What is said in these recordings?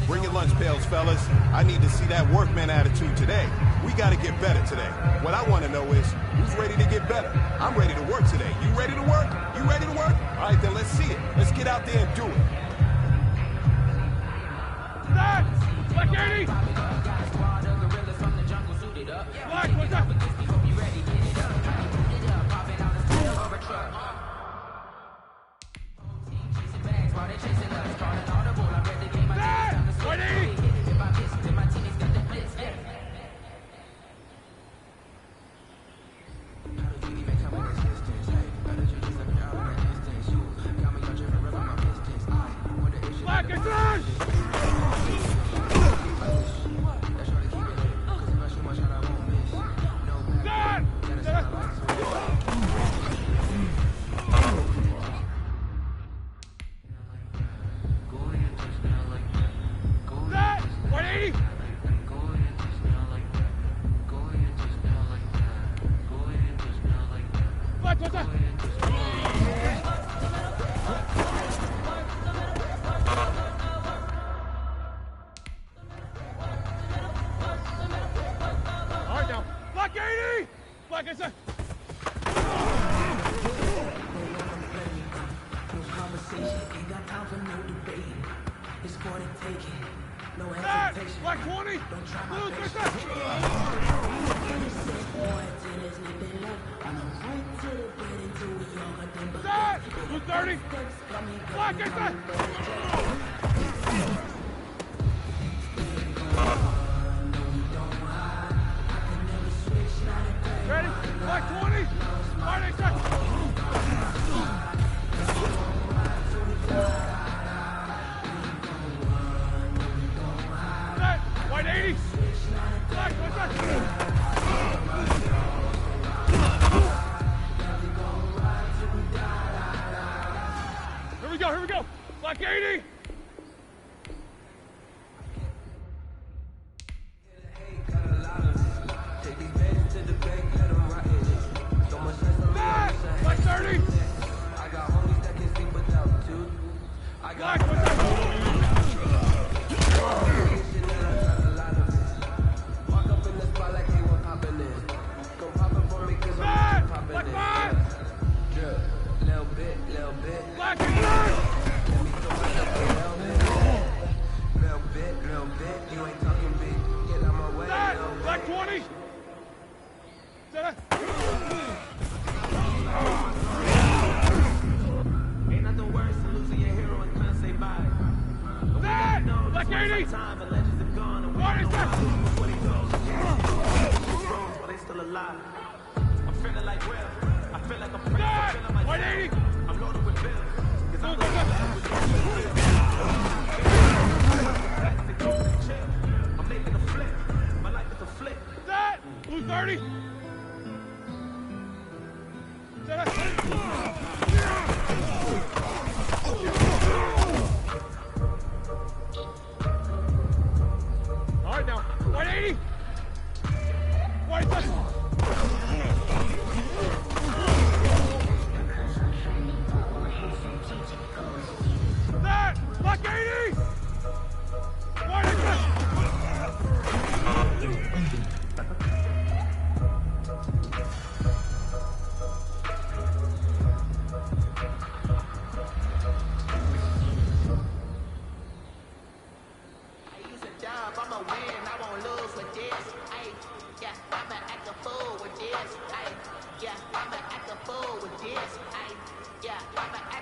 Bring your lunch pails, fellas. I need to see that workman attitude today. We gotta get better today. What I want to know is, who's ready to get better? I'm ready to work today. You ready to work? You ready to work? All right, then let's see it. Let's get out there and do it. Black! Black 80! Black, what's up? Here we go! Black 80! Black 30! I got homies that can sleep without two. I got walk up in the spot like they were popping in. Go poppin' for me cause I'm popping in. Drip, little bit. Black and black! Little bit, you ain't talking big. Get out my way. Black 20! Ain't nothing worse than losing your hero and can't say bye. Black 80! Time and legends have gone and what is that? When he goes, while they still alive. I'm feeling like Will. I feel like I'm prince. I'm feeling my 180! I'm loaded with bills. Cause I'm I'm making a flip. My life is a flip. That! Blue 30! All right now, 180! White touch!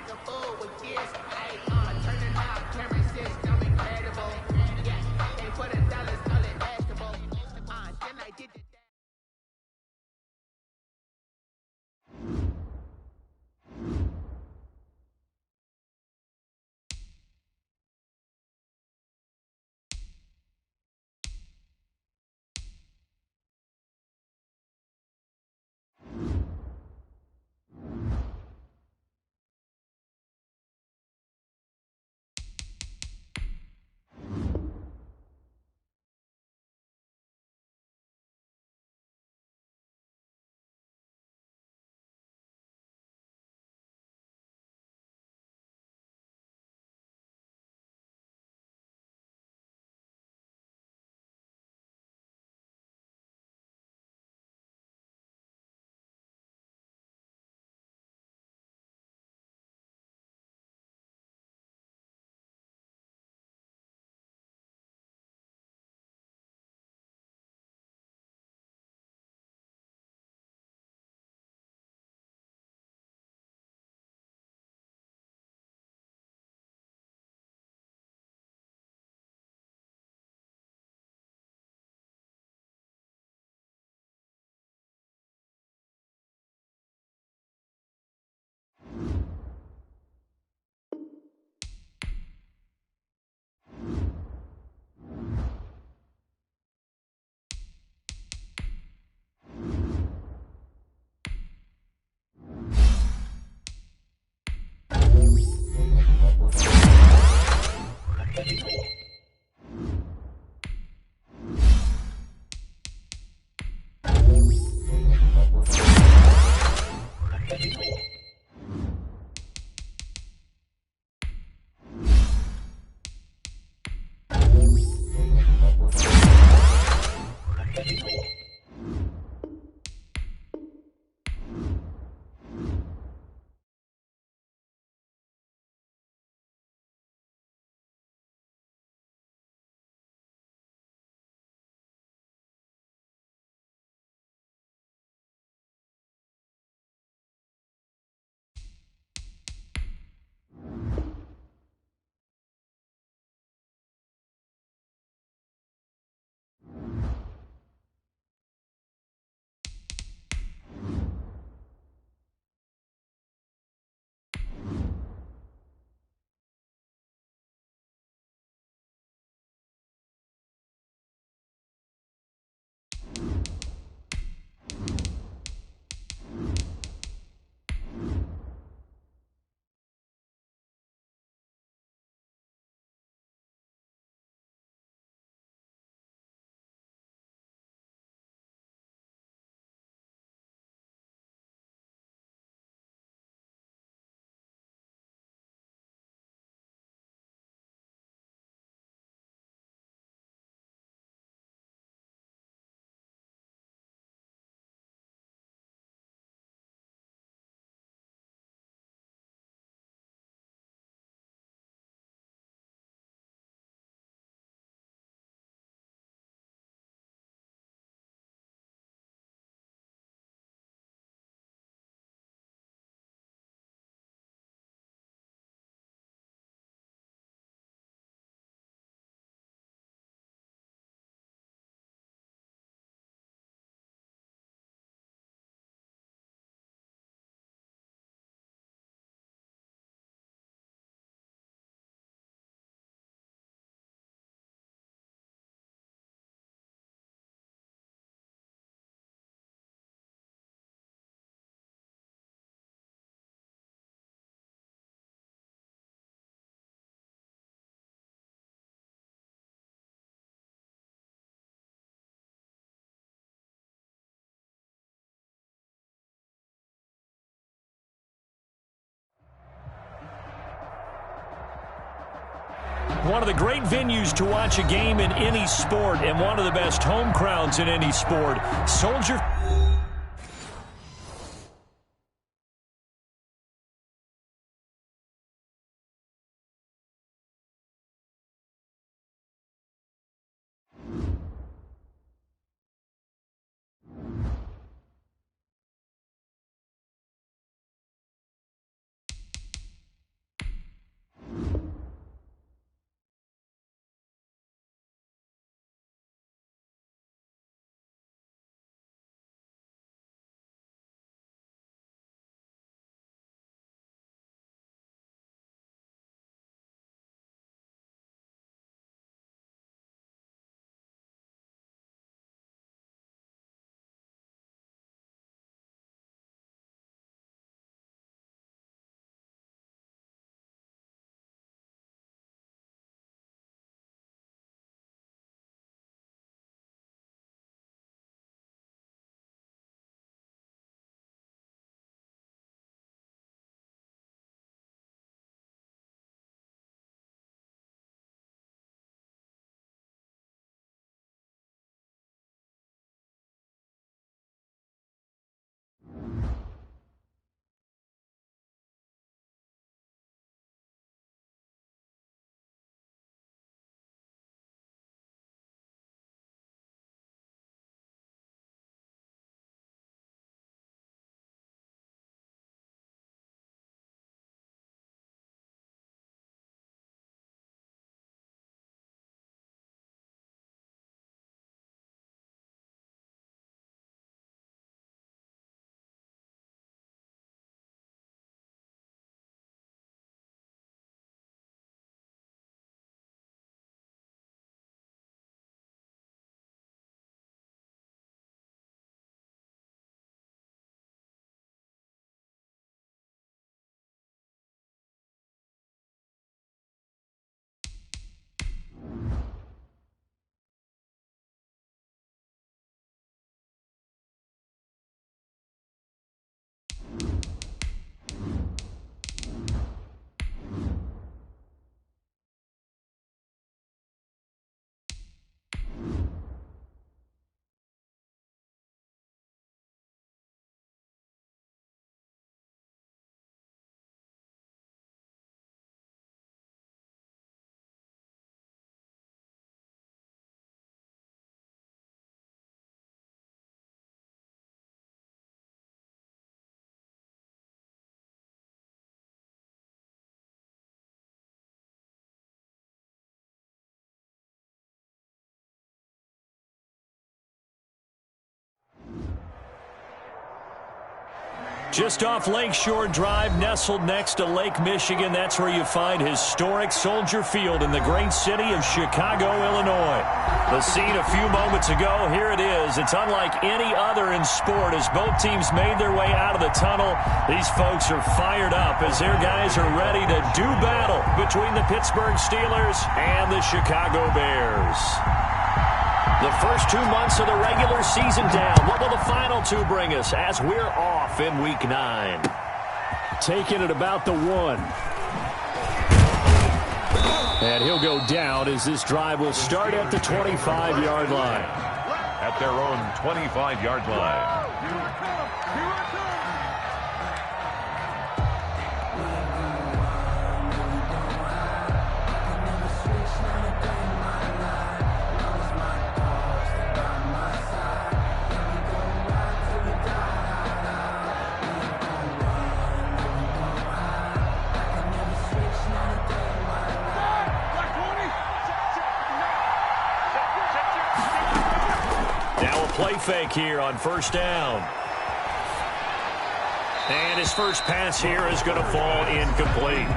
act a fool with this. Hey, turn the knob, camera system incredible. Yeah, they put $1, call it vegetable. Then I did the One of the great venues to watch a game in any sport and one of the best home crowds in any sport. Soldier. Just off Lakeshore Drive, nestled next to Lake Michigan. That's where you find historic Soldier Field in the great city of Chicago, Illinois. The scene a few moments ago, here it is. It's unlike any other in sport as both teams made their way out of the tunnel. These folks are fired up as their guys are ready to do battle between the Pittsburgh Steelers and the Chicago Bears. The first 2 months of the regular season down. What will the final two bring us as we're off in Week 9? Taking it about the 1. And he'll go down as this drive will start at the 25-yard line. At their own 25-yard line. Play fake here on first down. And his first pass here is going to fall incomplete.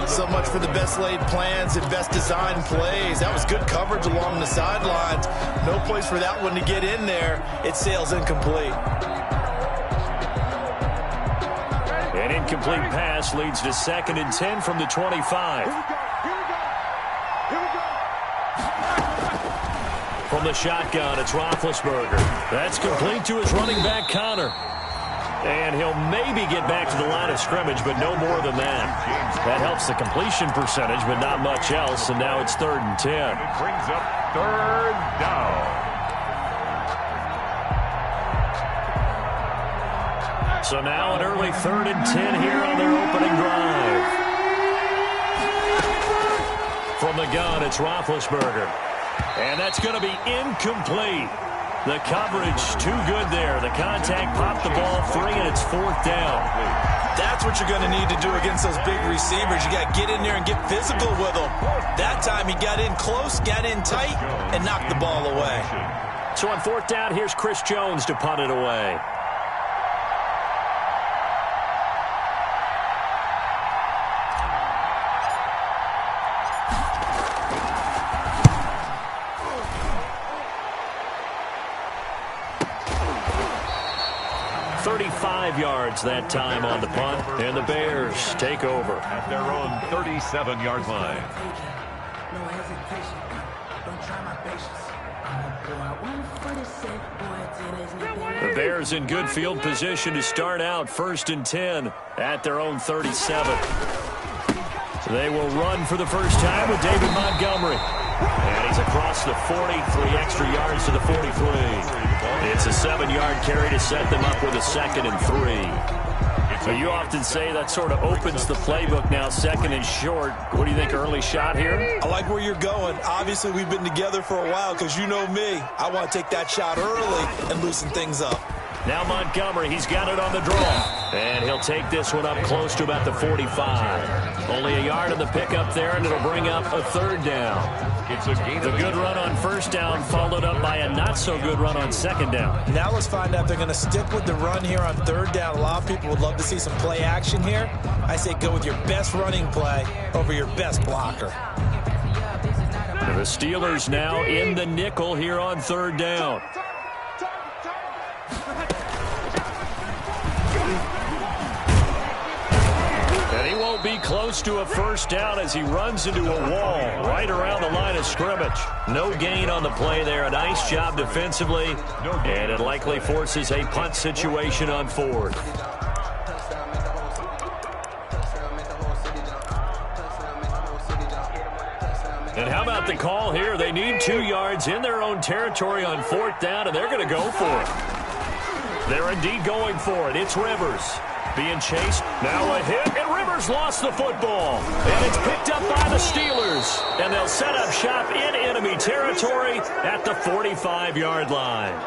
So much for the best laid plans and best designed plays. That was good coverage along the sidelines. No place for that one to get in there. It sails incomplete. An incomplete pass leads to 2nd and 10 from the 25. From the shotgun, it's Roethlisberger. That's complete to his running back, Connor. And he'll maybe get back to the line of scrimmage, but no more than that. That helps the completion percentage, but not much else, and now it's 3rd and 10. It brings up 3rd down. So now an early 3rd and 10 here on their opening drive. From the gun, it's Roethlisberger. And that's going to be incomplete. The coverage too good there. The contact popped the ball free, and it's 4th down. That's what you're going to need to do against those big receivers. You got to get in there and get physical with them. That time he got in close, got in tight, and knocked the ball away. So on 4th down, here's Chris Jones to punt it away. Yards that time on the punt, and the Bears take over at their own 37-yard line. The Bears in good field position to start out 1st and 10 at their own 37. They will run for the first time with David Montgomery. And he's across the 40, 3 extra yards to the 43. It's a 7-yard carry to set them up with a 2nd and 3. So you often say that sort of opens the playbook now, 2nd and short. What do you think, early shot here? I like where you're going. Obviously, we've been together for a while because you know me. I want to take that shot early and loosen things up. Now Montgomery, he's got it on the draw. And he'll take this one up close to about the 45. Only a yard on the pickup there, and it'll bring up a 3rd down. It's a gain. The good run on 1st down followed up by a not-so-good run on 2nd down. Now let's find out if they're going to stick with the run here on 3rd down. A lot of people would love to see some play action here. I say go with your best running play over your best blocker. The Steelers now in the nickel here on 3rd down. And he won't be close to a 1st down as he runs into a wall right around the line of scrimmage. No gain on the play there. A nice job defensively. And it likely forces a punt situation on 4th. And how about the call here? They need 2 yards in their own territory on 4th down, and they're going to go for it. They're indeed going for it. It's Rivers being chased. Now a hit, and Rivers lost the football. And it's picked up by the Steelers. And they'll set up shop in enemy territory at the 45-yard line.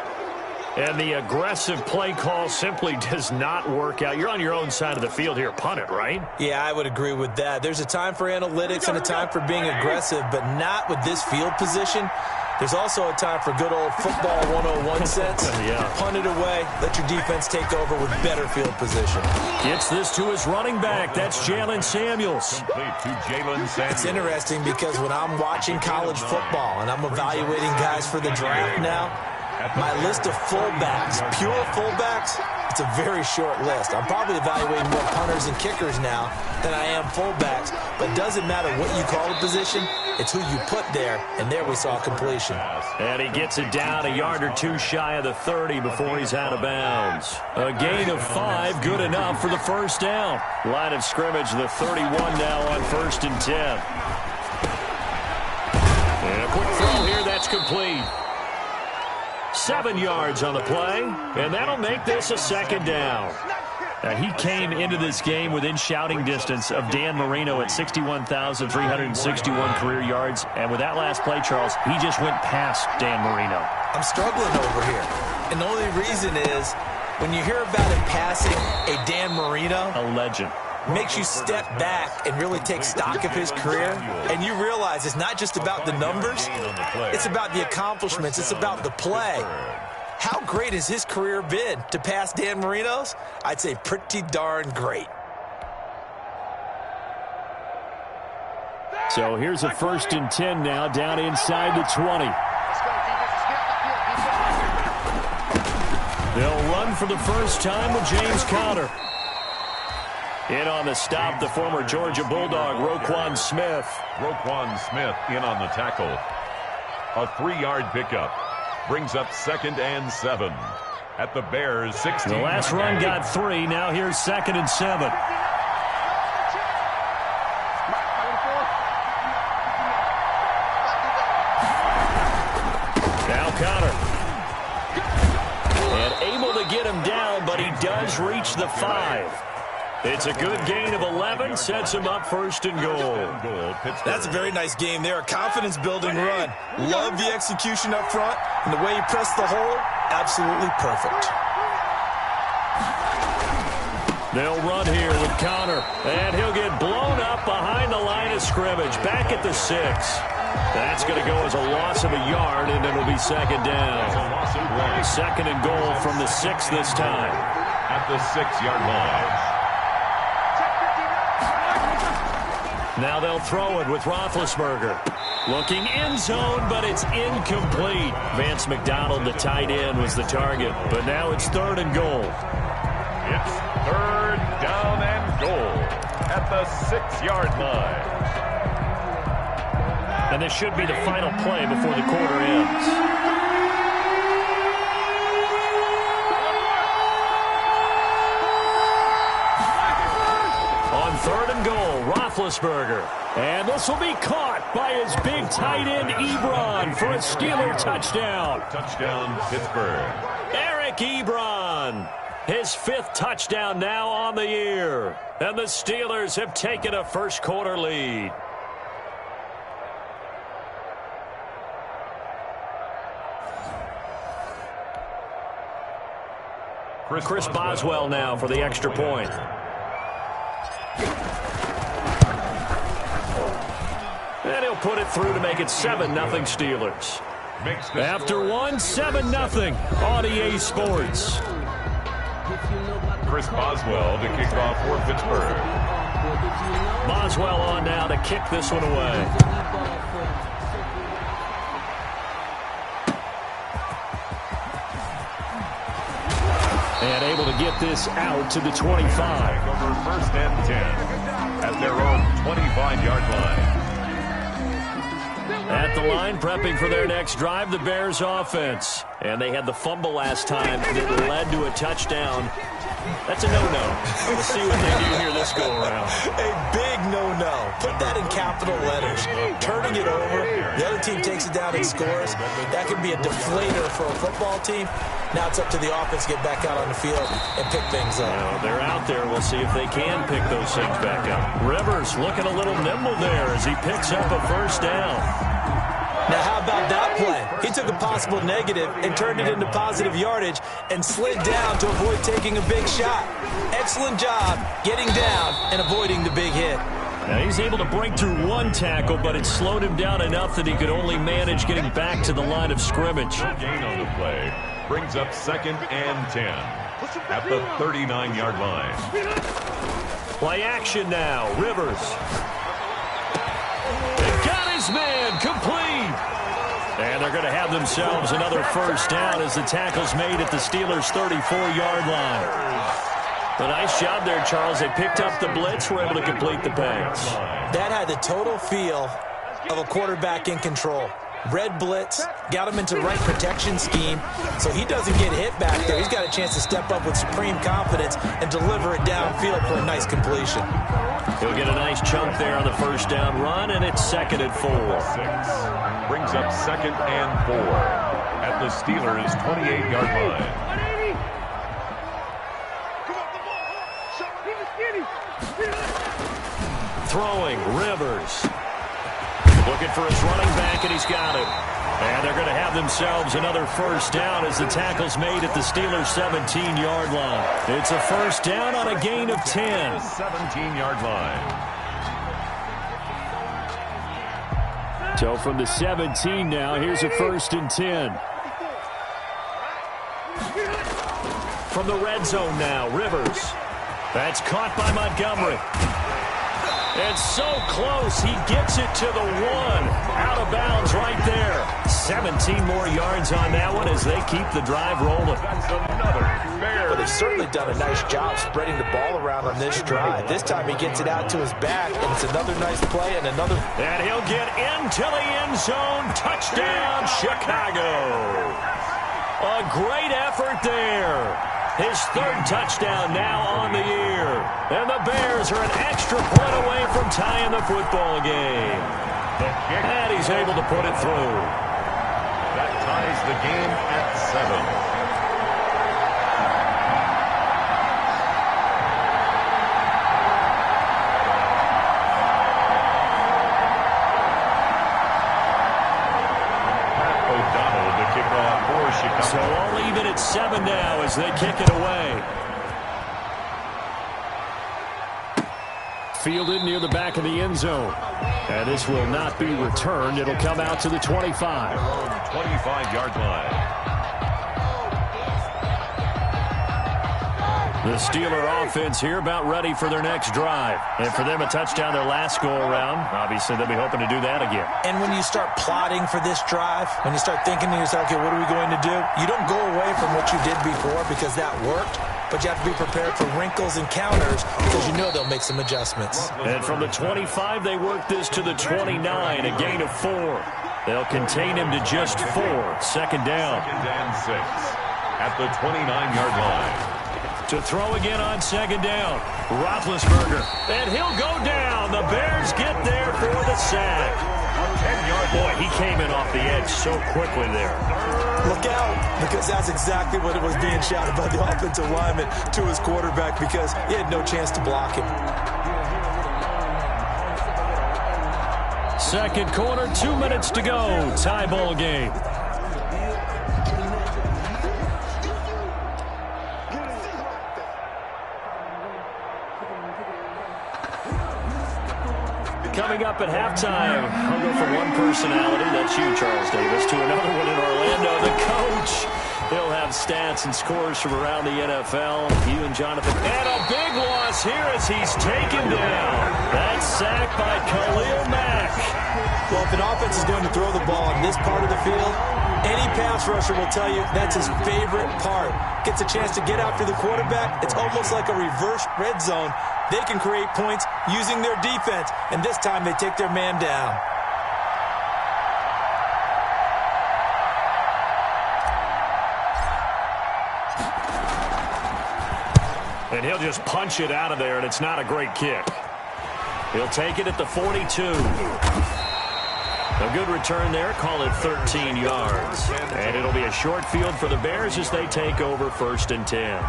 And the aggressive play call simply does not work out. You're on your own side of the field here. Punt it, right? Yeah, I would agree with that. There's a time for analytics and a time for being aggressive, but not with this field position. There's also a time for good old football 101 sense. Yeah. Punt it away. Let your defense take over with better field position. Gets this to his running back. That's Jalen Samuels. Complete to Jalen Samuels. It's interesting because when I'm watching college football and I'm evaluating guys for the draft now, my list of fullbacks, pure fullbacks, it's a very short list. I'm probably evaluating more punters and kickers now than I am fullbacks, but it doesn't matter what you call a position, it's who you put there, and there we saw completion. And he gets it down a yard or two shy of the 30 before he's out of bounds. A gain of 5, good enough for the first down. Line of scrimmage, the 31 now on 1st and 10. And a quick throw here, that's complete. 7 yards on the play, and that'll make this a 2nd down. Now, he came into this game within shouting distance of Dan Marino at 61,361 career yards, and with that last play, Charles, he just went past Dan Marino. I'm struggling over here, and the only reason is when you hear about him passing a Dan Marino, A legend. makes you step back and really take stock of his career, and you realize it's not just about the numbers, it's about the accomplishments, it's about the play. How great has his career been to pass Dan Marino's? I'd say pretty darn great. So here's a 1st and 10 now, down inside the 20. They'll run for the first time with James Conner. In on the stop, the former Georgia Bulldog, Roquan Smith. Roquan Smith in on the tackle. A 3-yard pickup. Brings up 2nd and 7 at the Bears' 16. The last run got 3. Now here's 2nd and 7. Now Conner. And able to get him down, but he does reach the 5. It's a good gain of 11, sets him up 1st and goal. That's a very nice game there, a confidence-building run. Love the execution up front, and the way he pressed the hole, absolutely perfect. They'll run here with Conner, and he'll get blown up behind the line of scrimmage, back at the 6. That's going to go as a loss of a yard, and it'll be 2nd down. 2nd and goal from the 6 this time. At the 6-yard line. Now they'll throw it with Roethlisberger. Looking end zone, but it's incomplete. Vance McDonald, the tight end, was the target. But now it's 3rd and goal. It's 3rd down and goal at the 6-yard line. And this should be the final play before the quarter ends. On 3rd and goal, Roethlisberger. And this will be caught by his big tight end, Ebron, for a Steeler touchdown. Touchdown, Pittsburgh. Eric Ebron, his 5th touchdown now on the year. And the Steelers have taken a first-quarter lead. Chris Boswell now for the extra point. And he'll put it through to make it 7-0 Steelers. After one, 7-0 on EA Sports. Chris Boswell to kick off for Pittsburgh. Boswell on now to kick this one away. And able to get this out to the 25. Over 1st and 10 at their own 25-yard line. At the line, prepping for their next drive, the Bears offense. And they had the fumble last time that led to a touchdown. That's a no-no. Let's see what they do here this go-around. A big no-no. Put that in capital letters. Turning it over, the other team takes it down and scores. That can be a deflator for a football team. Now it's up to the offense to get back out on the field and pick things up. Well, they're out there. We'll see if they can pick those things back up. Rivers looking a little nimble there as he picks up a 1st down. Now, how about that play? He took a possible negative and turned it into positive yardage and slid down to avoid taking a big shot. Excellent job getting down and avoiding the big hit. Now he's able to break through one tackle, but it slowed him down enough that he could only manage getting back to the line of scrimmage. Gain on the play brings up 2nd and 10 at the 39-yard line. Play action now. Rivers. They got his man complete. And they're going to have themselves another first down as the tackle's made at the Steelers' 34-yard line. A nice job there, Charles. They picked up the blitz, were able to complete the pass. That had the total feel of a quarterback in control. Red blitz, got him into right protection scheme, so he doesn't get hit back there. He's got a chance to step up with supreme confidence and deliver it downfield for a nice completion. He'll get a nice chunk there on the first down run, and it's 2nd and 4. 6 brings up 2nd and 4 at the Steelers' 28-yard line. Throwing, Rivers. Looking for his running back, and he's got it. And they're going to have themselves another first down as the tackle's made at the Steelers' 17-yard line. It's a first down on a gain of 10. 17-yard line. So from the 17 now, here's a 1st and 10. From the red zone now, Rivers. That's caught by Montgomery. And so close, he gets it to the 1. Out of bounds right there. 17 more yards on that one as they keep the drive rolling. That's another fair. But they've certainly done a nice job spreading the ball around on this drive. This time he gets it out to his back, and it's another nice play and another. And he'll get into the end zone. Touchdown, Chicago. A great effort there. His 3rd touchdown now on the year. And the Bears are an extra point away from tying the football game. And he's able to put it through. That ties the game at 7. So all even at 7 now as they kick it away. Fielded near the back of the end zone. And this will not be returned. It'll come out to the 25. 25-yard line. The Steeler offense here about ready for their next drive. And for them, a touchdown their last go-around. Obviously, they'll be hoping to do that again. And when you start plotting for this drive, when you start thinking to yourself, okay, what are we going to do? You don't go away from what you did before because that worked. But you have to be prepared for wrinkles and counters because you know they'll make some adjustments. And from the 25, they work this to the 29, a gain of 4. They'll contain him to just 4. 2nd down. 2nd and 6 at the 29-yard line. To throw again on 2nd down. Roethlisberger. And he'll go down. The Bears get there for the sack. 10-yard. Boy, he came in off the edge so quickly there. Look out, because that's exactly what it was being shouted by the offensive lineman to his quarterback because he had no chance to block him. 2nd quarter, 2 minutes to go. Tie ball game. Coming up at halftime, I'll go from one personality, that's you, Charles Davis, to another one in Orlando, the coach. He'll have stats and scores from around the NFL. You and Jonathan. And a big loss here as he's taken down. That's sacked by Khalil Mack. Well, if an offense is going to throw the ball in this part of the field, any pass rusher will tell you that's his favorite part. Gets a chance to get after the quarterback. It's almost like a reverse red zone. They can create points using their defense, and this time they take their man down. And he'll just punch it out of there, and it's not a great kick. He'll take it at the 42. A good return there, call it 13 yards. And it'll be a short field for the Bears as they take over 1st and 10.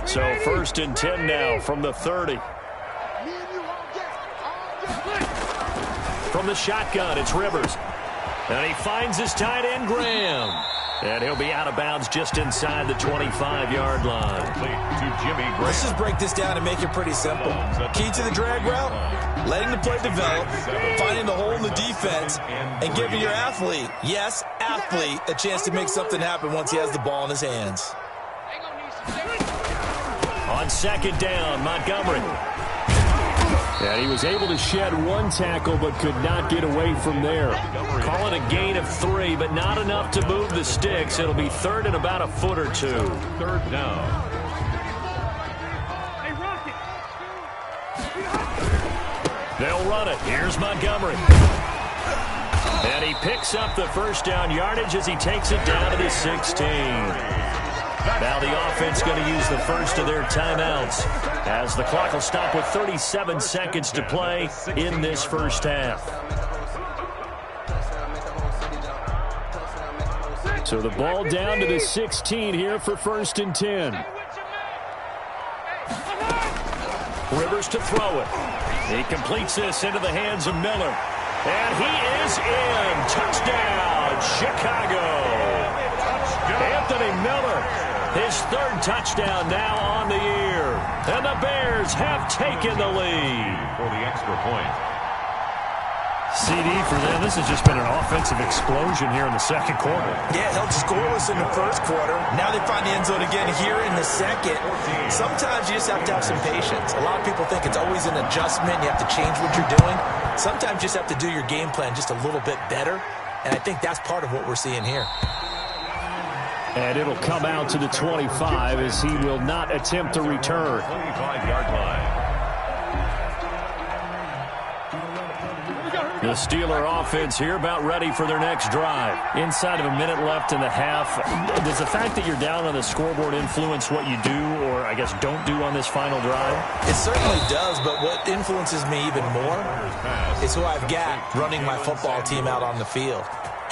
So 1st and 10 now from the 30. From the shotgun, it's Rivers. And he finds his tight end, Graham. And he'll be out of bounds just inside the 25-yard line. Let's just break this down and make it pretty simple. Key to the drag route, letting the play develop, finding the hole in the defense, and giving your athlete, yes, athlete, a chance to make something happen once he has the ball in his hands. On second down, Montgomery. And he was able to shed one tackle but could not get away from there. Call it a gain of 3, but not enough to move the sticks. It'll be third and about a foot or two. Third down. They'll run it. Here's Montgomery. And he picks up the first down yardage as he takes it down to the 16. Now the offense going to use the first of their timeouts as the clock will stop with 37 seconds to play in this first half. So the ball down to the 16 here for 1st and 10. Rivers to throw it. He completes this into the hands of Miller. And he is in. Touchdown, Chicago. Anthony Miller, his 3rd touchdown now on the year. And the Bears have taken the lead. For the extra point. CD for them. This has just been an offensive explosion here in the second quarter. Yeah, held scoreless in the first quarter. Now they find the end zone again here in the second. Sometimes you just have to have some patience. A lot of people think it's always an adjustment. You have to change what you're doing. Sometimes you just have to do your game plan just a little bit better. And I think that's part of what we're seeing here. And it'll come out to the 25 as he will not attempt to return. 25-yard line. The Steeler offense here about ready for their next drive. Inside of a minute left in the half. Does the fact that you're down on the scoreboard influence what you do or, I guess, don't do on this final drive? It certainly does, but what influences me even more is who I've got running my football team out on the field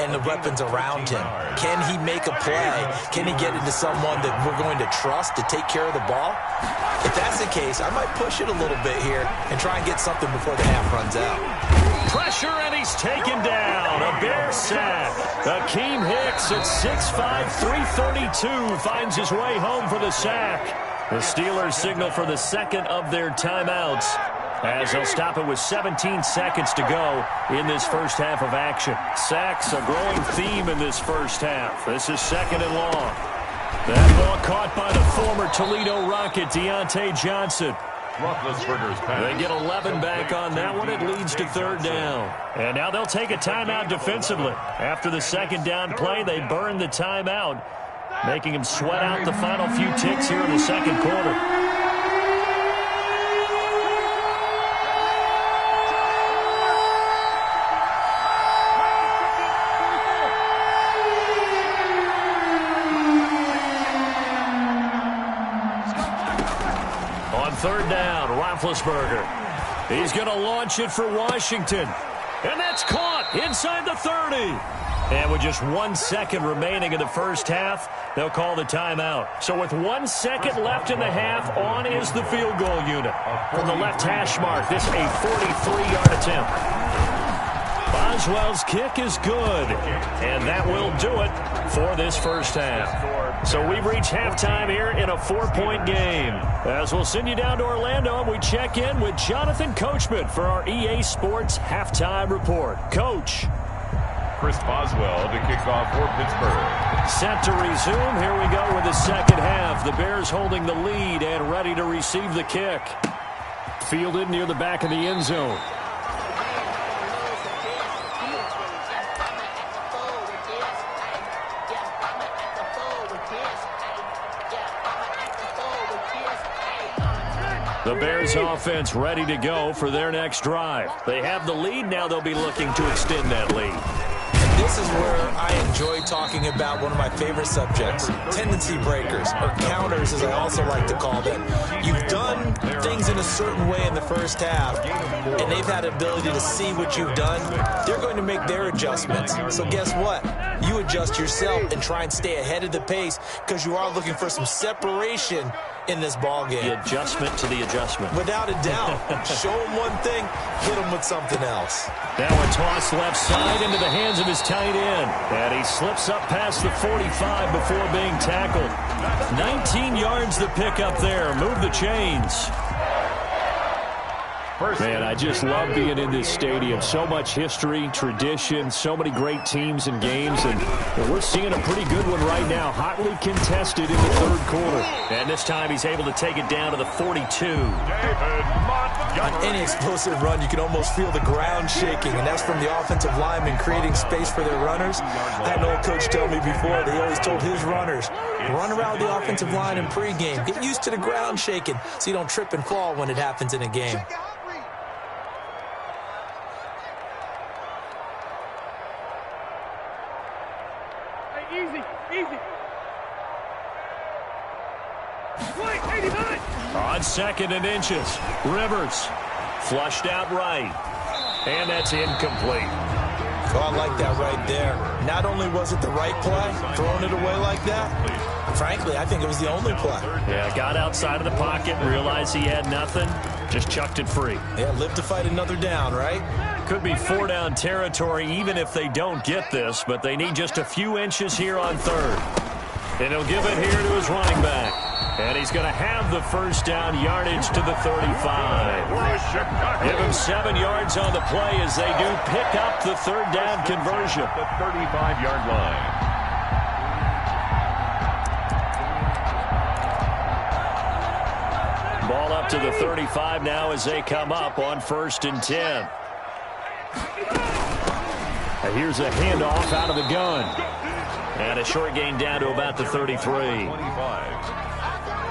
and the weapons around him. Can he make a play? Can he get into someone that we're going to trust to take care of the ball? If that's the case, I might push it a little bit here and try and get something before the half runs out. Pressure, and he's taken down. A Bear sack. Akeem Hicks at 6'5", 332 finds his way home for the sack. The Steelers signal for the second of their timeouts as they'll stop it with 17 seconds to go in this first half of action. Sacks, a growing theme in this first half. This is 2nd and long. That ball caught by the former Toledo Rocket, Deontay Johnson. They get 11 back on that one. It leads to 3rd down. And now they'll take a timeout defensively. After the 2nd down play, they burn the timeout, making him sweat out the final few ticks here in the second quarter. On 3rd down, Roethlisberger. He's going to launch it for Washington. And that's caught inside the 30. And with just 1 second remaining in the first half, they'll call the timeout. So with 1 second left in the half, on is the field goal unit. From the left hash mark, this a 43-yard attempt. Boswell's kick is good. And that will do it for this first half. So we've reached halftime here in a 4-point game. As we'll send you down to Orlando, and we check in with Jonathan Coachman for our EA Sports Halftime Report. Coach. Chris Boswell to kick off for Pittsburgh. Set to resume. Here we go with the second half. The Bears holding the lead and ready to receive the kick. Fielded near the back of the end zone. The Bears offense ready to go for their next drive. They have the lead. Now they'll be looking to extend that lead. This is where I enjoy talking about one of my favorite subjects, tendency breakers, or counters as I also like to call them. You've done things in a certain way in the first half, and they've had the ability to see what you've done. They're going to make their adjustments. So guess what? you adjust yourself and try and stay ahead of the pace because you are looking for some separation in this ball game. The adjustment to the adjustment. Without a doubt. Show him one thing, hit him with something else. Now a toss left side into the hands of his tight end. And he slips up past the 45 before being tackled. 19 yards the pick up there. Move the chains. Man, I just love being in this stadium. So much history, tradition, so many great teams and games. And we're seeing a pretty good one right now. Hotly contested in the third quarter. And this time he's able to take it down to the 42. On any explosive run, you can almost feel the ground shaking. And that's from the offensive linemen creating space for their runners. I had an old coach tell me before, they always told his runners, run around the offensive line in pregame. Get used to the ground shaking so you don't trip and fall when it happens in a game. On 2nd and inches, Rivers flushed out right, and that's incomplete. Oh, I like that right there. Not only was it the right play, throwing it away like that, frankly, I think it was the only play. Yeah, got outside of the pocket, realized he had nothing, just chucked it free. Yeah, live to fight another down, right? Could be 4-down territory even if they don't get this, but they need just a few inches here on 3rd. And he'll give it here to his running back. And he's going to have the first down, yardage to the 35. Give him 7 yards on the play as they do pick up the 3rd down conversion. The 35-yard line. Ball up to the 35 now as they come up on 1st and 10. And here's a handoff out of the gun. And a short gain down to about the 33.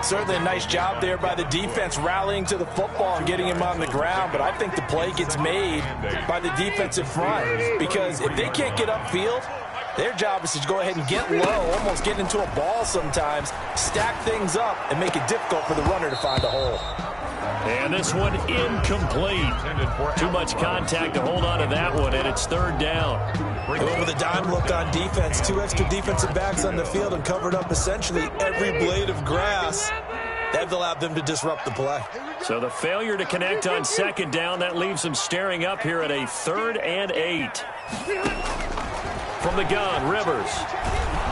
Certainly a nice job there by the defense rallying to the football and getting him on the ground, but I think the play gets made by the defensive front because if they can't get upfield, their job is to go ahead and get low, almost get into a ball sometimes, stack things up, and make it difficult for the runner to find a hole. And this one incomplete. Too much contact to hold on to that one, and it's 3rd down. With a dime look on defense, 2 extra defensive backs on the field and covered up essentially every blade of grass. That allowed them to disrupt the play. So the failure to connect on 2nd down, that leaves them staring up here at a 3rd and 8. From the gun, Rivers.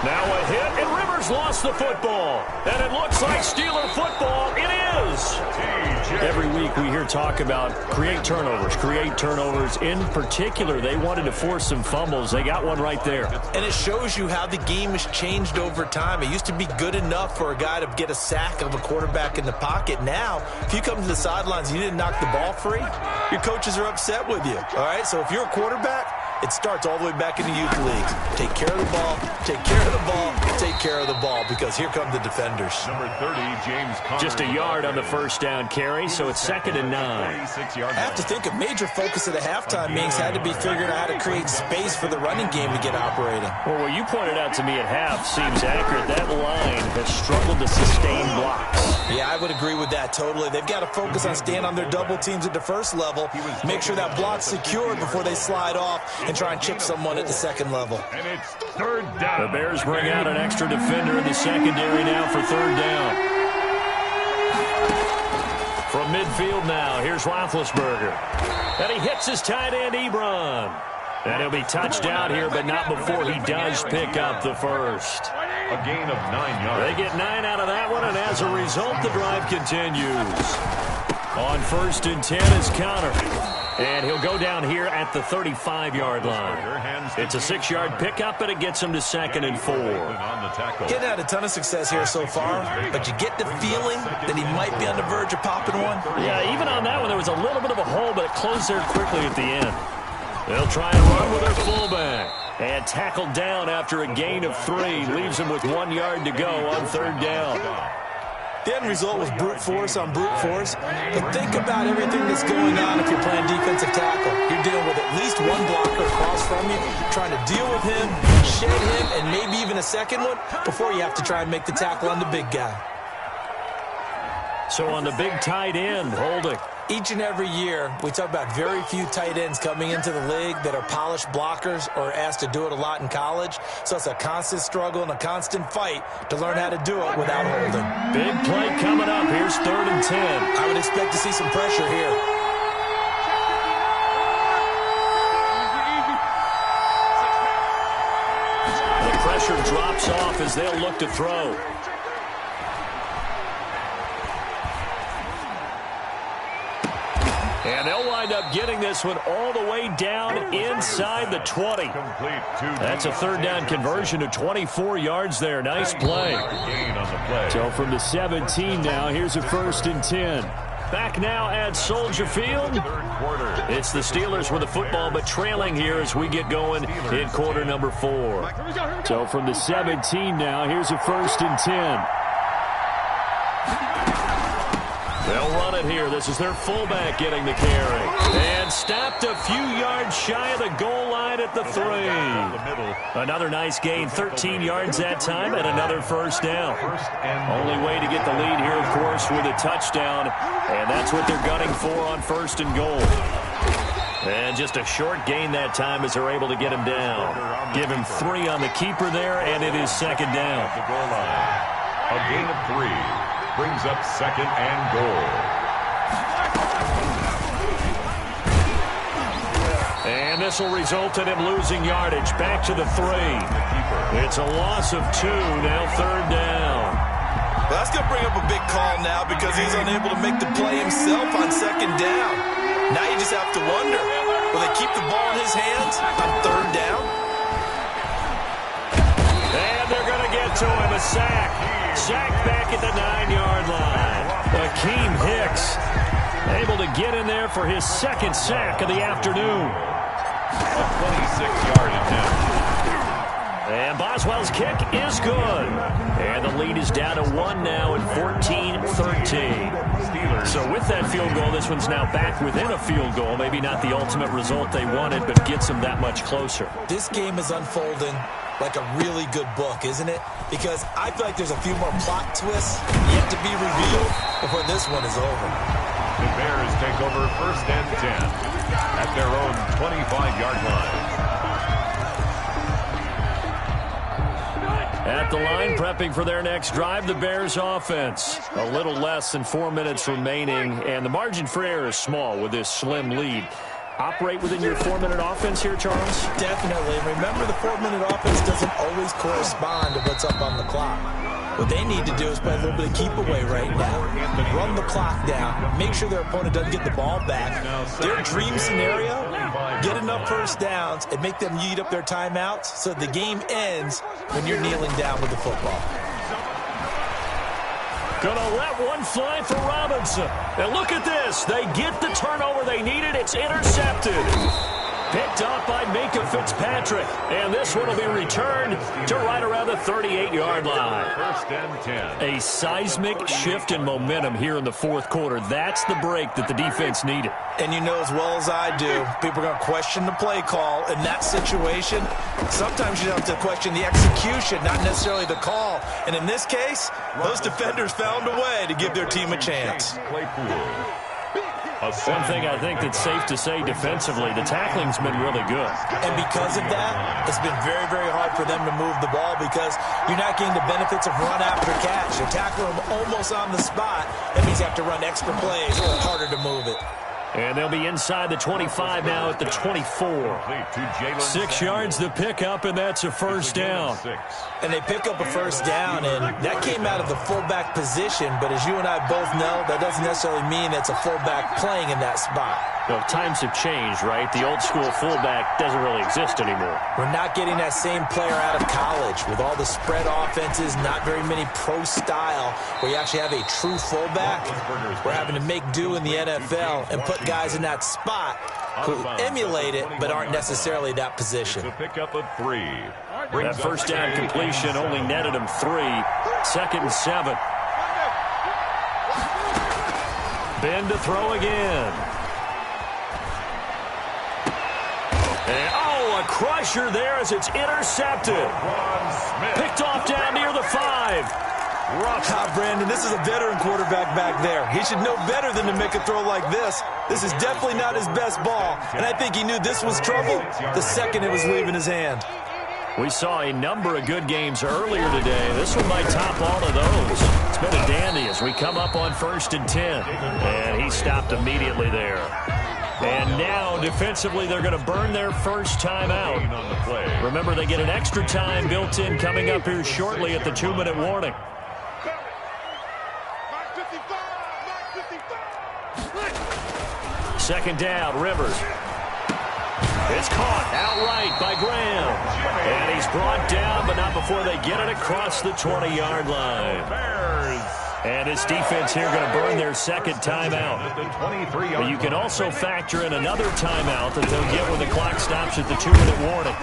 Now a hit, and Rivers lost the football. And it looks like Steeler football. It is. Every week we hear talk about create turnovers. In particular, they wanted to force some fumbles. They got one right there. And it shows you how the game has changed over time. It used to be good enough for a guy to get a sack of a quarterback in the pocket. Now, if you come to the sidelines and you didn't knock the ball free, your coaches are upset with you. All right, so if you're a quarterback, it starts all the way back in the youth leagues. Take care of the ball, take care of the ball, take care of the ball, because here come the defenders. Number 30, James Conner. Just a yard on the first down carry, so it's 2nd and 9. I have to think a major focus of the halftime meetings had to be figuring out how to create space for the running game to get operating. Well, what you pointed out to me at half seems accurate. That line has struggled to sustain blocks. Yeah, I would agree with that totally. They've got to focus on staying on their double teams at the first level, make sure that block's secured before they slide off, and try and chip someone at the second level. And it's 3rd down. The Bears bring out an extra defender in the secondary now for 3rd down. From midfield now, here's Roethlisberger. And he hits his tight end, Ebron. And he'll be touched down here, but not before he does pick up the first. A gain of 9 yards. They get 9 out of that one, and as a result, the drive continues. On 1st and 10 is Conner. And he'll go down here at the 35-yard line. It's a 6-yard pickup, and it gets him to 2nd and 4. Getting had a ton of success here so far, but you get the feeling that he might be on the verge of popping one. Yeah, even on that one, there was a little bit of a hole, but it closed there quickly at the end. They'll try and run with their fullback. And tackled down after a gain of 3. Leaves him with 1 yard to go on 3rd down. The end result was brute force on brute force. But think about everything that's going on if you're playing defensive tackle. You're dealing with at least one blocker across from you, trying to deal with him, shed him, and maybe even a second one before you have to try and make the tackle on the big guy. So on the big tight end, holding. Each and every year, we talk about very few tight ends coming into the league that are polished blockers or asked to do it a lot in college. So it's a constant struggle and a constant fight to learn how to do it without holding. Big play coming up. Here's 3rd and 10. I would expect to see some pressure here. The pressure drops off as they'll look to throw. And they'll wind up getting this one all the way down inside the 20. That's a 3rd down conversion to 24 yards there. Nice play. So from the 17 now, here's a 1st and 10. Back now at Soldier Field. It's the Steelers with the football, but trailing here as we get going in quarter number 4. So from the 17 now, here's a 1st and 10. They'll run it here. This is their fullback getting the carry. And stopped a few yards shy of the goal line at the 3. Another nice gain, 13 yards that time, and another 1st down. Only way to get the lead here, of course, with a touchdown. And that's what they're gunning for on 1st and goal. And just a short gain that time as they're able to get him down. Give him 3 on the keeper there, and it is 2nd down. A gain of 3. Brings up 2nd and goal. And this will result in him losing yardage. Back to the 3. It's a loss of 2. Now 3rd down. Well, that's going to bring up a big call now because he's unable to make the play himself on 2nd down. Now you just have to wonder, will they keep the ball in his hands on 3rd down? And they're going to get to him. A sack. Sack back at the 9-yard line. Akeem Hicks able to get in there for his 2nd sack of the afternoon. A 26-yard attempt. And Boswell's kick is good. And the lead is down to 1 now at 14-13. So with that field goal, this one's now back within a field goal. Maybe not the ultimate result they wanted, but gets them that much closer. This game is unfolding like a really good book, isn't it? Because I feel like there's a few more plot twists yet to be revealed before this one is over. The Bears take over 1st and 10 at their own 25-yard line. At the line, prepping for their next drive, the Bears offense. A little less than 4 minutes remaining, and the margin for error is small with this slim lead. Operate within your 4-minute offense here, Charles? Definitely. Remember, the 4-minute offense doesn't always correspond to what's up on the clock. What they need to do is play a little bit of keep away right now. Run the clock down. Make sure their opponent doesn't get the ball back. Their dream scenario, get enough 1st downs and make them eat up their timeouts so the game ends when you're kneeling down with the football. Gonna let one fly for Robinson. And look at this. They get the turnover they needed. It's intercepted. Picked up by Minka Fitzpatrick. And this one will be returned to right around the 38-yard line. 1st and 10. A seismic shift in momentum here in the 4th quarter. That's the break that the defense needed. And you know as well as I do, people are going to question the play call in that situation. Sometimes you have to question the execution, not necessarily the call. And in this case, those defenders found a way to give their team a chance. One thing I think that's safe to say defensively, the tackling's been really good. And because of that, it's been very, very hard for them to move the ball because you're not getting the benefits of run after catch. You're tackling them almost on the spot. That means you have to run extra plays or harder to move it. And they'll be inside the 25 now at the 24. 6 yards the pickup, and that's a 1st down. And they pick up a 1st down, and that came out of the fullback position. But as you and I both know, that doesn't necessarily mean that's a fullback playing in that spot. Well, times have changed, right? The old school fullback doesn't really exist anymore. We're not getting that same player out of college with all the spread offenses, not very many pro style, where you actually have a true fullback. We're having to make do in the NFL and put guys in that spot who emulate it but aren't necessarily that position. It's a pickup of 3. That 1st down completion only netted him 3. 2nd and 7. Ben to throw again. And, a crusher there as it's intercepted. Picked off down near the 5. Brandon, this is a veteran quarterback back there. He should know better than to make a throw like this. This is definitely not his best ball, and I think he knew this was trouble the second it was leaving his hand. We saw a number of good games earlier today. This one might top all of those. It's been a dandy as we come up on 1st and 10. And he stopped immediately there. And now, defensively, they're going to burn their first time out. Remember, they get an extra time built in coming up here shortly at the 2-minute warning. Second down, Rivers. It's caught outright by Graham. And he's brought down, but not before they get it across the 20-yard line. And his defense here going to burn their second timeout. But you can also factor in another timeout that they'll get when the clock stops at the 2-minute warning.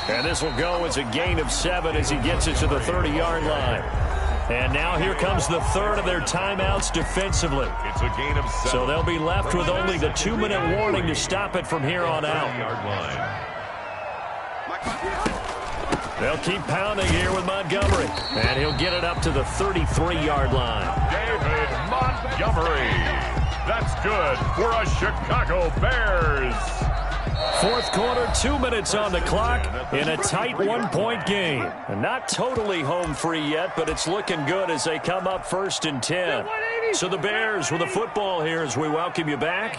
And this will go as a gain of 7 as he gets it to the 30-yard line. And now here comes the third of their timeouts defensively. It's a gain of 7. So they'll be left with only the 2-minute warning to stop it from here on out. They'll keep pounding here with Montgomery. And he'll get it up to the 33-yard line. David Montgomery. That's good for a Chicago Bears. Fourth quarter, 2 minutes on the clock in a tight 1-point game. And not totally home free yet, but it's looking good as they come up 1st and 10. So the Bears with the football here as we welcome you back.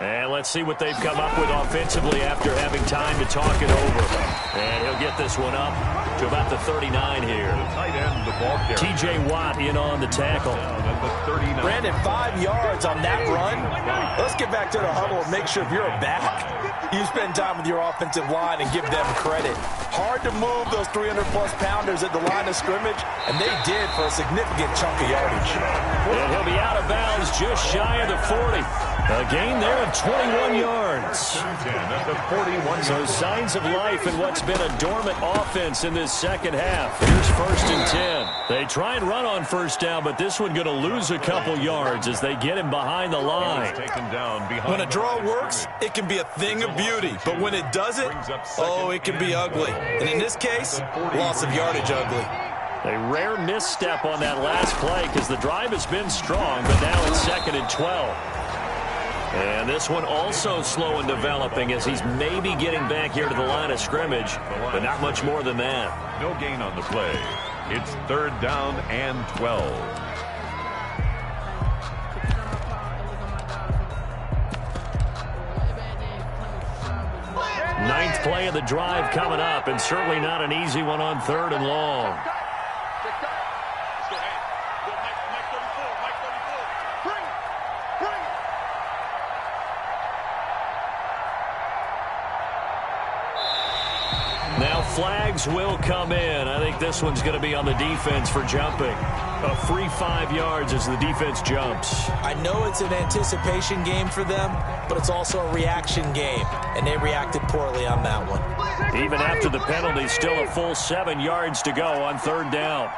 And let's see what they've come up with offensively after having time to talk it over. And he'll get this one up to about the 39 here. T.J. Watt in on the tackle. Brandon, 5 yards on that run. Let's get back to the huddle and make sure if you're a back, you spend time with your offensive line and give them credit. Hard to move those 300-plus pounders at the line of scrimmage, and they did for a significant chunk of yardage. And he'll be out of bounds just shy of the 40. A gain there of 21 yards. So signs of life in what's been a dormant offense in this second half. Here's 1st and 10. They try and run on first down, but this one going to lose a couple yards as they get him behind the line. When a draw works, it can be a thing of beauty. But when it doesn't, oh, it can be ugly. And in this case, loss of yardage ugly. A rare misstep on that last play because the drive has been strong, but now it's 2nd and 12. And this one also slow in developing as he's maybe getting back here to the line of scrimmage, but not much more than that. No gain on the play. It's 3rd down and 12. Ninth play of the drive coming up, and certainly not an easy one on 3rd and long. Now flags will come in. I think this one's going to be on the defense for jumping. A free 5 yards as the defense jumps. I know it's an anticipation game for them, but it's also a reaction game, and they reacted poorly on that one. Even after the penalty, still a full 7 yards to go on 3rd down.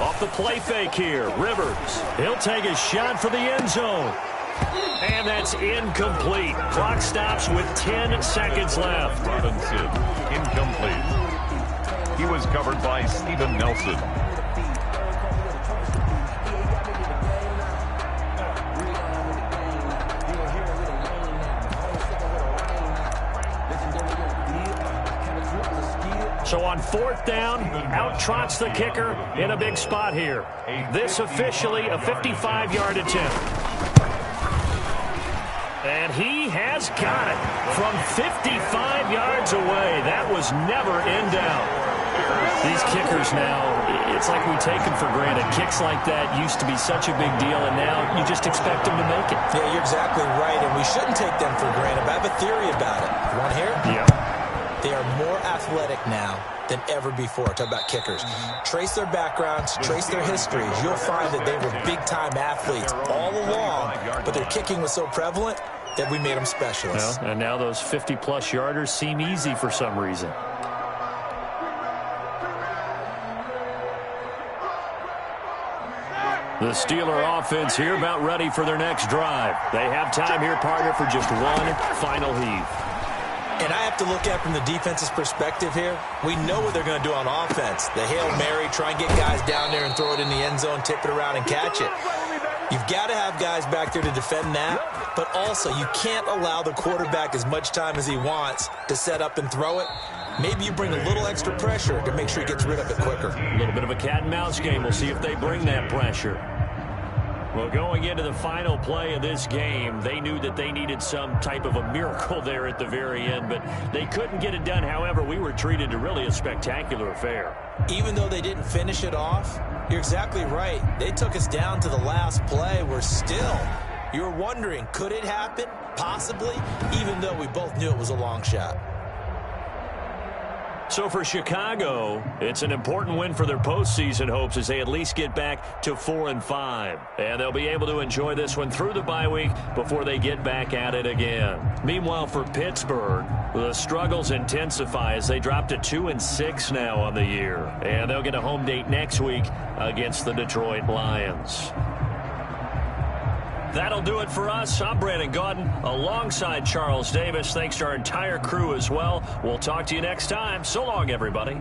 Off the play fake here, Rivers. He'll take a shot for the end zone. And that's incomplete. Clock stops with 10 seconds left. Robinson, incomplete. He was covered by Steven Nelson. So on 4th down, out trots the kicker in a big spot here. This officially a 55-yard attempt. And he has got it from 55 yards away. That was never in doubt. These kickers now, it's like we take them for granted. Kicks like that used to be such a big deal, and now you just expect them to make it. Yeah, you're exactly right, and we shouldn't take them for granted. But I have a theory about it. You want to hear it? Yeah. They are more athletic now than ever before. Talk about kickers. Trace their backgrounds, trace their histories. You'll find that they were big-time athletes all along, but their kicking was so prevalent that we made them specialists. Well, and now those 50-plus yarders seem easy for some reason. The Steeler offense here about ready for their next drive. They have time here, partner, for just one final heave. And I have to look at it from the defense's perspective here. We know what they're going to do on offense. The Hail Mary, try and get guys down there and throw it in the end zone, tip it around and catch it. You've got to have guys back there to defend that, but also you can't allow the quarterback as much time as he wants to set up and throw it. Maybe you bring a little extra pressure to make sure he gets rid of it quicker. A little bit of a cat and mouse game. We'll see if they bring that pressure. Well, going into the final play of this game, they knew that they needed some type of a miracle there at the very end, but they couldn't get it done. However, we were treated to really a spectacular affair. Even though they didn't finish it off, you're exactly right. They took us down to the last play. We're still, you're wondering, could it happen? Possibly, even though we both knew it was a long shot. So for Chicago, it's an important win for their postseason hopes as they at least get back to 4-5. And they'll be able to enjoy this one through the bye week before they get back at it again. Meanwhile, for Pittsburgh, the struggles intensify as they drop to 2-6 now on the year. And they'll get a home date next week against the Detroit Lions. That'll do it for us. I'm Brandon Gaudin alongside Charles Davis. Thanks to our entire crew as well. We'll talk to you next time. So long, everybody.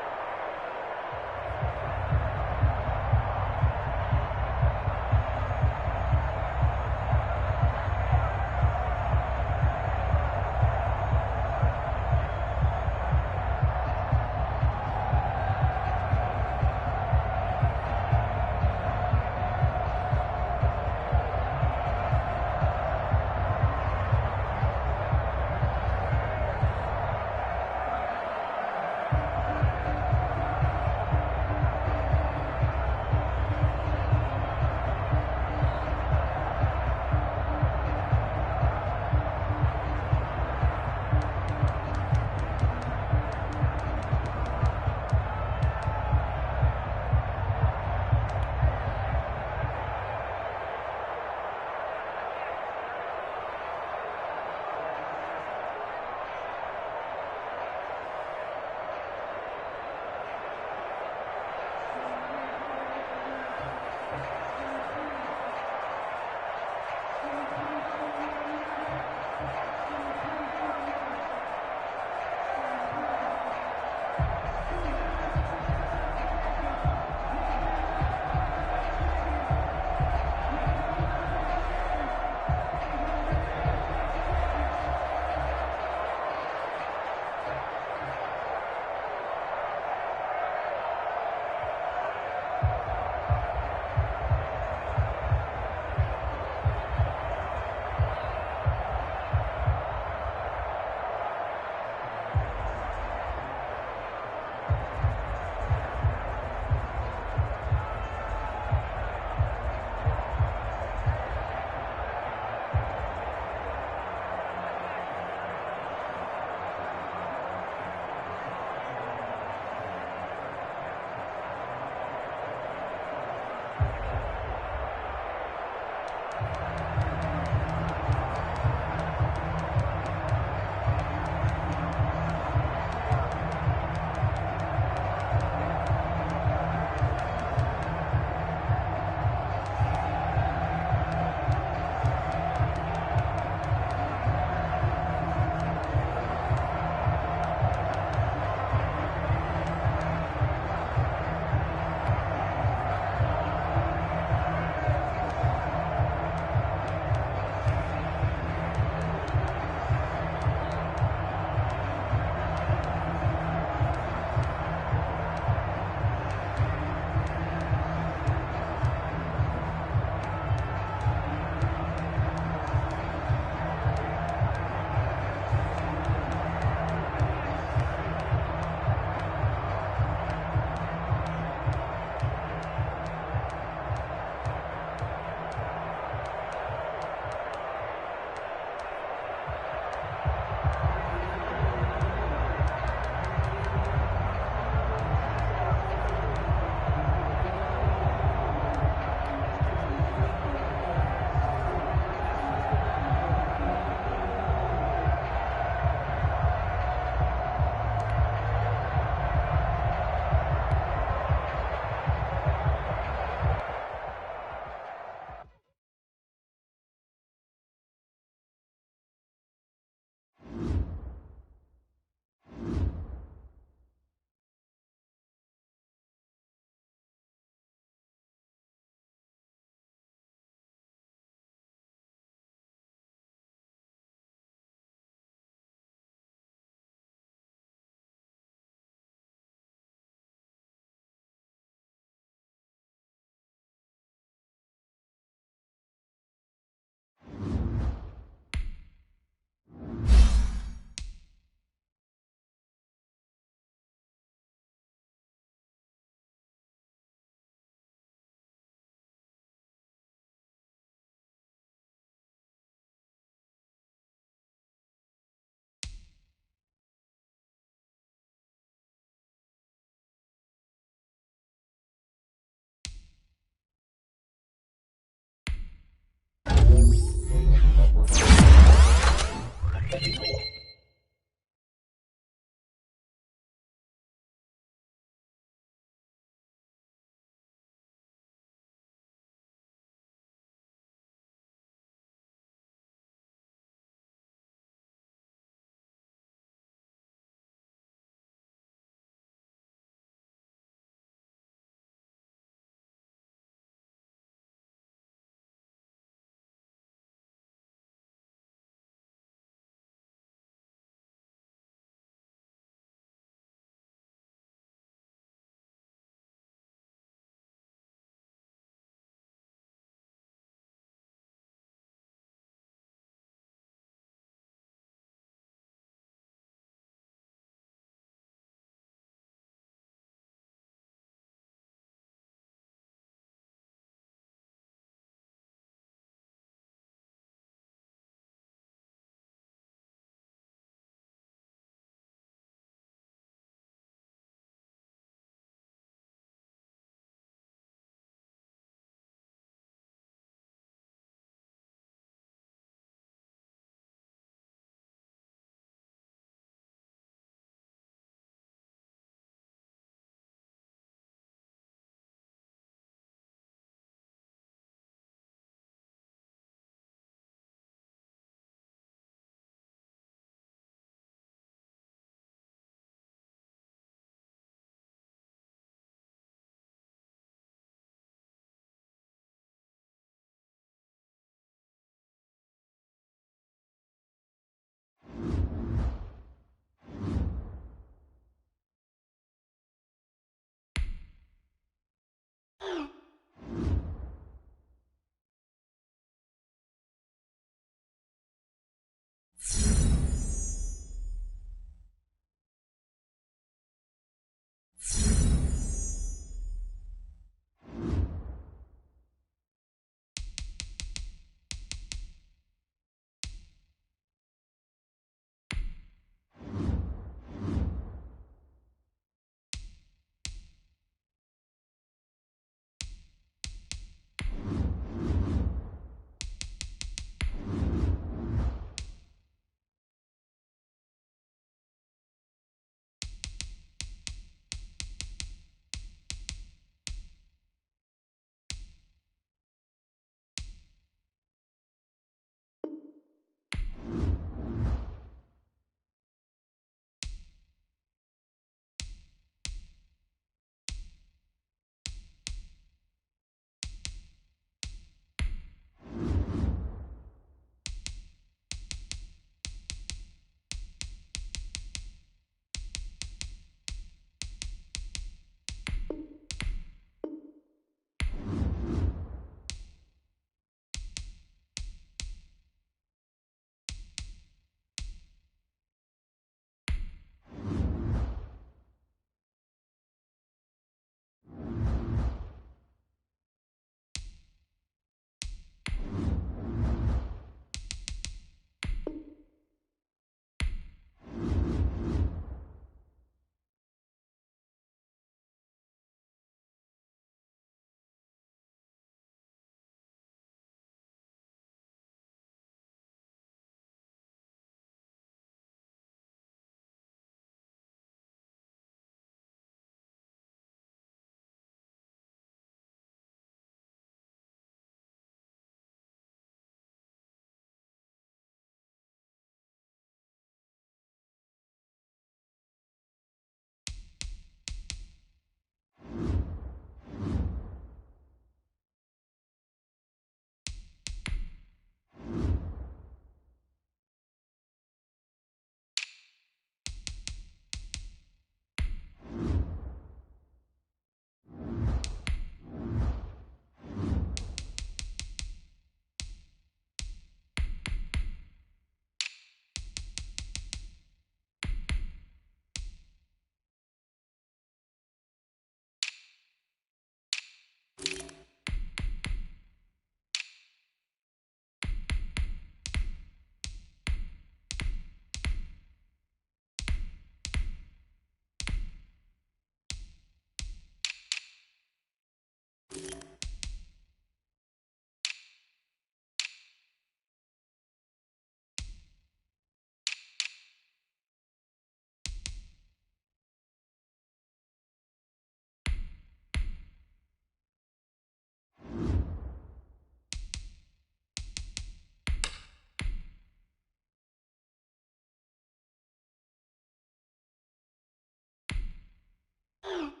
Bye.